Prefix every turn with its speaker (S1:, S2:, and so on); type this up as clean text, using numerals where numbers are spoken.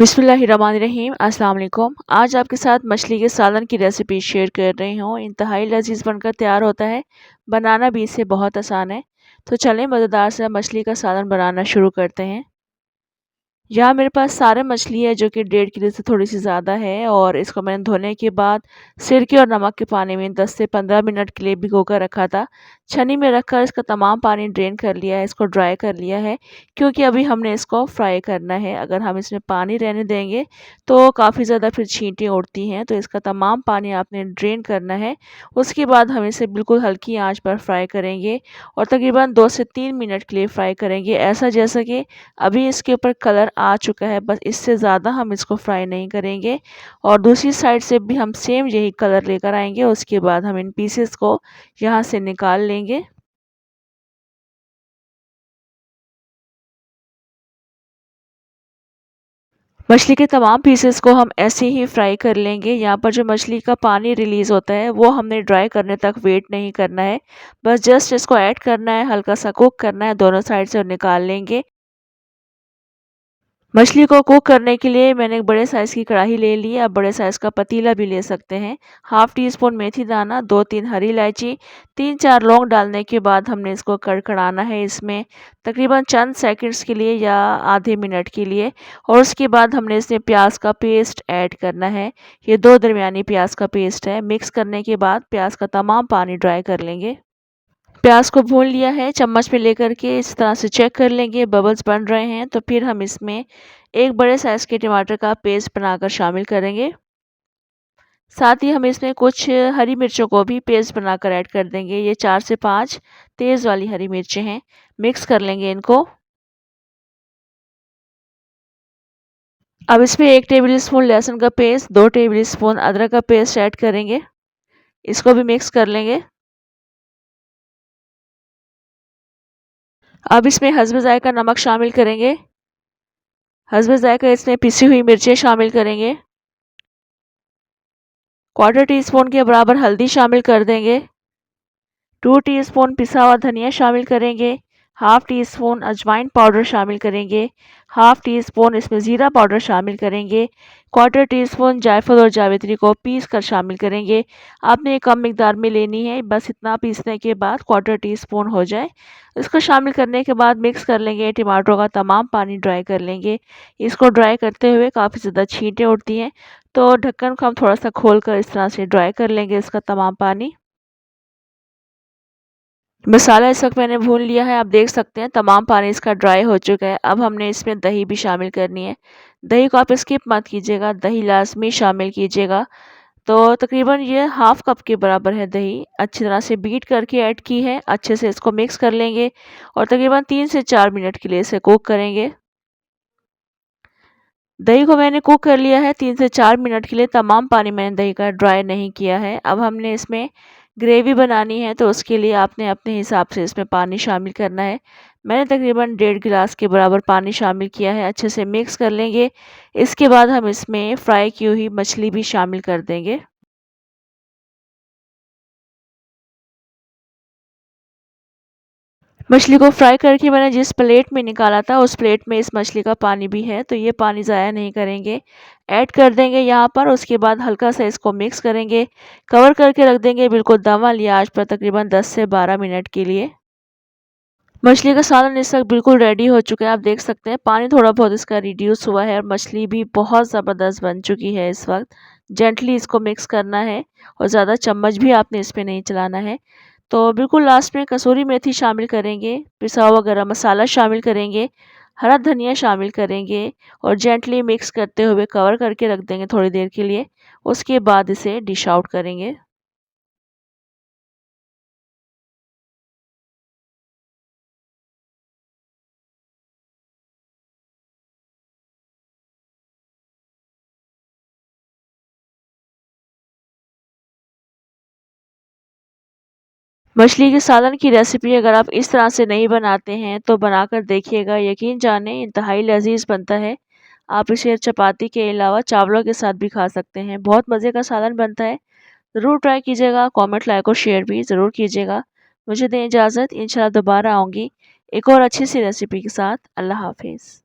S1: बिस्मिल्लाहिर्रहमानिर्रहीम अस्सलाम वालेकुम। आज आपके साथ मछली के सालन की रेसिपी शेयर कर रही हूँ। इंतहाई लजीज बनकर तैयार होता है, बनाना भी इसे बहुत आसान है। तो चलें मज़ेदार से मछली का सालन बनाना शुरू करते हैं। यहाँ मेरे पास सारे मछली है जो कि 1.5 किलो से थोड़ी सी ज़्यादा है और इसको मैंने धोने के बाद सिरके और नमक के पानी में 10 से 15 मिनट के लिए भिगो कर रखा था। छन्नी में रखकर इसका तमाम पानी ड्रेन कर लिया है, इसको ड्राई कर लिया है क्योंकि अभी हमने इसको फ्राई करना है। अगर हम इसमें पानी रहने देंगे तो काफ़ी ज़्यादा फिर छींटें उड़ती हैं, तो इसका तमाम पानी आपने ड्रेन करना है। उसके बाद हम इसे बिल्कुल हल्की आँच पर फ्राई करेंगे और तकरीबन 2 से 3 मिनट के लिए फ्राई करेंगे, ऐसा जैसा कि अभी इसके ऊपर कलर आ चुका है, बस इससे ज़्यादा हम इसको फ्राई नहीं करेंगे। और दूसरी साइड से भी हम सेम यही कलर लेकर आएंगे। उसके बाद हम इन पीसेस को यहाँ से निकाल लेंगे। मछली के तमाम पीसेस को हम ऐसे ही फ्राई कर लेंगे। यहाँ पर जो मछली का पानी रिलीज़ होता है वो हमने ड्राई करने तक वेट नहीं करना है, बस जस्ट इसको ऐड करना है, हल्का सा कुक करना है दोनों साइड से और निकाल लेंगे। मछली को कुक करने के लिए मैंने एक बड़े साइज़ की कढ़ाई ले ली है। आप बड़े साइज़ का पतीला भी ले सकते हैं। हाफ़ टी स्पून मेथी दाना, 2-3 हरी इलायची, 3-4 लौंग डालने के बाद हमने इसको कड़कड़ाना है इसमें तकरीबन चंद सेकंड्स के लिए या आधे मिनट के लिए। और उसके बाद हमने इसमें प्याज का पेस्ट ऐड करना है। ये 2 दरमियानी प्याज का पेस्ट है। मिक्स करने के बाद प्याज का तमाम पानी ड्राई कर लेंगे। प्याज को भून लिया है, चम्मच पे लेकर के इस तरह से चेक कर लेंगे, बबल्स बन रहे हैं तो फिर हम इसमें एक बड़े साइज़ के टमाटर का पेस्ट बनाकर शामिल करेंगे। साथ ही हम इसमें कुछ हरी मिर्चों को भी पेस्ट बनाकर ऐड कर देंगे। ये 4 से 5 तेज़ वाली हरी मिर्चें हैं। मिक्स कर लेंगे इनको। अब इसमें 1 टेबल स्पून लहसुन का पेस्ट, 2 टेबल स्पून अदरक का पेस्ट ऐड करेंगे। इसको भी मिक्स कर लेंगे। अब इसमें हस्ब ज़ायक़ा नमक शामिल करेंगे। हस्ब ज़ायक़ा इसमें पिसी हुई मिर्चें शामिल करेंगे। क्वार्टर टी स्पून के बराबर हल्दी शामिल कर देंगे। 2 टीस्पून पिसा हुआ धनिया शामिल करेंगे। हाफ़ टी स्पून अजवाइन पाउडर शामिल करेंगे। हाफ़ टी स्पून इसमें ज़ीरा पाउडर शामिल करेंगे। क्वार्टर टी स्पून जायफल और जावित्री को पीस कर शामिल करेंगे। आपने ये कम मिकदार में लेनी है, बस इतना पीसने के बाद क्वार्टर टी स्पून हो जाए। इसको शामिल करने के बाद मिक्स कर लेंगे। टमाटरों का तमाम पानी ड्राई कर लेंगे। इसको ड्राई करते हुए काफ़ी ज़्यादा छींटें उठती हैं, तो ढक्कन को हम थोड़ा सा खोल कर इस तरह से ड्राई कर लेंगे इसका तमाम पानी। मसाला इस वक्त मैंने भून लिया है, आप देख सकते हैं तमाम पानी इसका ड्राई हो चुका है। अब हमने इसमें दही भी शामिल करनी है। दही को आप स्किप मत कीजिएगा, दही लाजमी शामिल कीजिएगा। तो तकरीबन ये हाफ़ कप के बराबर है दही। अच्छी तरह से बीट करके ऐड की है। अच्छे से इसको मिक्स कर लेंगे और तकरीबन 3 से 4 मिनट के लिए इसे कुक करेंगे। दही को मैंने कुक कर लिया है 3 से 4 मिनट के लिए। तमाम पानी मैंने दही का ड्राई नहीं किया है। अब हमने इसमें ग्रेवी बनानी है, तो उसके लिए आपने अपने हिसाब से इसमें पानी शामिल करना है। मैंने तकरीबन 1.5 गिलास के बराबर पानी शामिल किया है। अच्छे से मिक्स कर लेंगे। इसके बाद हम इसमें फ्राई की हुई मछली भी शामिल कर देंगे। मछली को फ्राई करके मैंने जिस प्लेट में निकाला था उस प्लेट में इस मछली का पानी भी है, तो ये पानी ज़ाया नहीं करेंगे, ऐड कर देंगे यहाँ पर। उसके बाद हल्का सा इसको मिक्स करेंगे, कवर करके रख देंगे बिल्कुल दम वाली आंच पर तकरीबन 10 से 12 मिनट के लिए। मछली का सालन इस वक्त बिल्कुल रेडी हो चुका है। आप देख सकते हैं पानी थोड़ा बहुत इसका रिड्यूस हुआ है और मछली भी बहुत ज़बरदस्त बन चुकी है। इस वक्त जेंटली इसको मिक्स करना है और ज़्यादा चम्मच भी आपने इस पे नहीं चलाना है। तो बिल्कुल लास्ट में कसूरी मेथी शामिल करेंगे, पिसा हुआ गरम मसाला शामिल करेंगे, हरा धनिया शामिल करेंगे और जेंटली मिक्स करते हुए कवर करके रख देंगे थोड़ी देर के लिए। उसके बाद इसे डिश आउट करेंगे। मछली के सालन की रेसिपी अगर आप इस तरह से नहीं बनाते हैं तो बनाकर देखिएगा, यकीन जाने इंतहाई लजीज बनता है। आप इसे चपाती के अलावा चावलों के साथ भी खा सकते हैं। बहुत मज़े का सालन बनता है। ज़रूर ट्राई कीजिएगा। कमेंट, लाइक और शेयर भी ज़रूर कीजिएगा। मुझे दें इजाज़त, इंशाल्लाह दोबारा आऊँगी एक और अच्छी सी रेसिपी के साथ। अल्लाह हाफ़िज़।